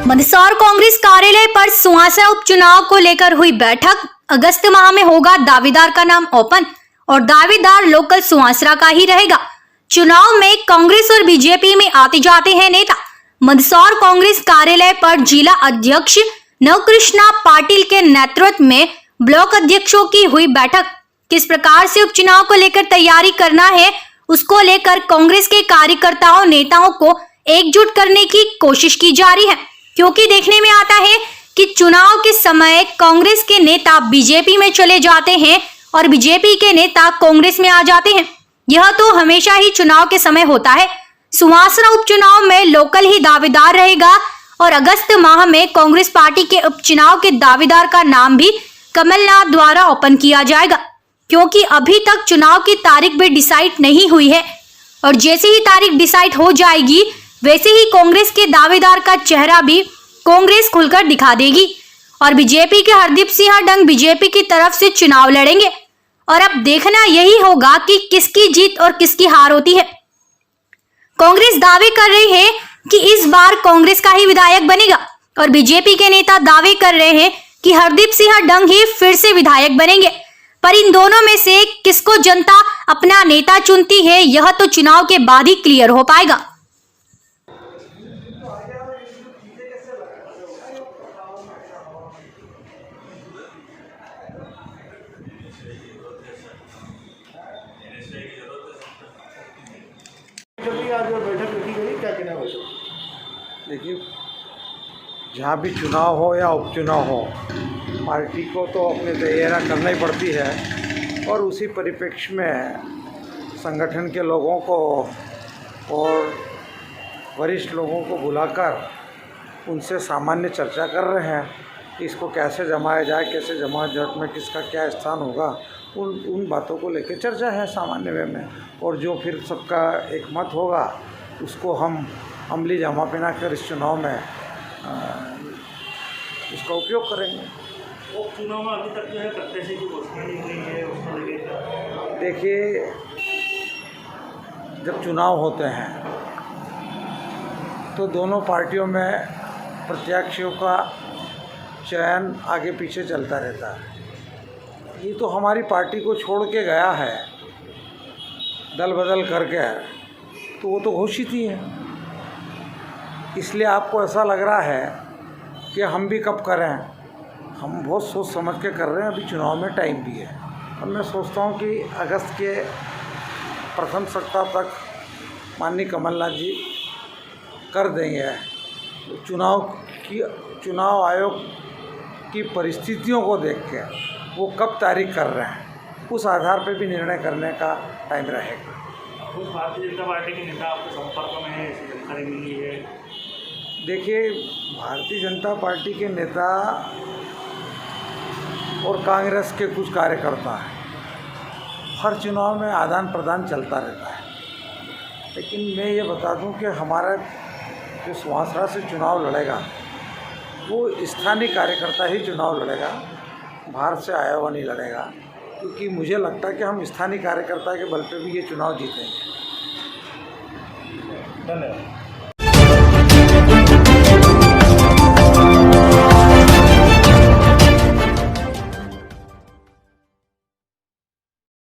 मंदसौर कांग्रेस कार्यालय पर सुहासरा उपचुनाव को लेकर हुई बैठक। अगस्त माह में होगा दावेदार का नाम ओपन और दावेदार लोकल सुहासरा का ही रहेगा। चुनाव में कांग्रेस और बीजेपी में आते जाते हैं नेता। मंदसौर कांग्रेस कार्यालय पर जिला अध्यक्ष नवकृष्णा पाटिल के नेतृत्व में ब्लॉक अध्यक्षों की हुई बैठक। किस प्रकार से उपचुनाव को लेकर तैयारी करना है, उसको लेकर कांग्रेस के कार्यकर्ताओं नेताओं को एकजुट करने की कोशिश की जा रही है, क्योंकि देखने में आता है कि चुनाव के समय कांग्रेस के नेता बीजेपी में चले जाते हैं और बीजेपी के नेता कांग्रेस में आ जाते हैं। यह तो हमेशा ही चुनाव के समय होता है। सुहासरा उपचुनाव में लोकल ही दावेदार रहेगा और अगस्त माह में कांग्रेस पार्टी के उपचुनाव के दावेदार का नाम भी कमलनाथ द्वारा ओपन किया जाएगा, क्योंकि अभी तक चुनाव की तारीख भी डिसाइड नहीं हुई है और जैसे ही तारीख डिसाइड हो जाएगी वैसे ही कांग्रेस के दावेदार का चेहरा भी कांग्रेस खुलकर दिखा देगी और बीजेपी के हरदीप सिंह डंग बीजेपी की तरफ से चुनाव लड़ेंगे। और अब देखना यही होगा कि किसकी जीत और किसकी हार होती है। कांग्रेस दावे कर रही है कि इस बार कांग्रेस का ही विधायक बनेगा और बीजेपी के नेता दावे कर रहे हैं कि हरदीप सिंह डंग ही फिर से विधायक बनेंगे। पर इन दोनों में से किसको जनता अपना नेता चुनती है, यह तो चुनाव के बाद ही क्लियर हो पाएगा। आज बैठक रखी गई, क्या कहना है? देखिए, जहाँ भी चुनाव हो या उपचुनाव हो, पार्टी को तो अपनी तैयारी करना ही पड़ती है और उसी परिप्रेक्ष्य में संगठन के लोगों को और वरिष्ठ लोगों को बुलाकर उनसे सामान्य चर्चा कर रहे हैं। इसको कैसे जमाया जाए, कैसे जमात में किसका क्या स्थान होगा, उन बातों को लेकर चर्चा है सामान्य वे में। और जो फिर सबका एक मत होगा उसको हम अमली जमा पहना कर इस चुनाव में उसका उपयोग करेंगे। वो चुनाव में अभी तक जो है प्रत्याशी की घोषणा नहीं हुई है, उसको लेकर देखिए, जब चुनाव होते हैं तो दोनों पार्टियों में प्रत्याशियों का चयन आगे पीछे चलता रहता है। ये तो हमारी पार्टी को छोड़ के गया है दल बदल करके, तो वो तो घोषित ही है। इसलिए आपको ऐसा लग रहा है कि हम भी कब करें। हम बहुत सोच समझ के कर रहे हैं, अभी चुनाव में टाइम भी है और मैं सोचता हूँ कि अगस्त के प्रथम सप्ताह तक माननीय कमलनाथ जी कर देंगे। चुनाव आयोग की परिस्थितियों को देख के वो कब तारीख कर रहे हैं, उस आधार पर भी निर्णय करने का टाइम रहेगा। कुछ भारतीय जनता पार्टी के नेता आपके संपर्क में है, ऐसी जानकारी मिली है? देखिए, भारतीय जनता पार्टी के नेता और कांग्रेस के कुछ कार्यकर्ता हैं, हर चुनाव में आदान प्रदान चलता रहता है। लेकिन मैं ये बता दूं कि हमारा जो सुहासरा से चुनाव लड़ेगा वो स्थानीय कार्यकर्ता ही चुनाव लड़ेगा, बाहर से आया हुआ नहीं लड़ेगा, क्योंकि मुझे लगता है कि हम स्थानीय कार्यकर्ता के बल पे भी ये चुनाव जीतेंगे। धन्यवाद।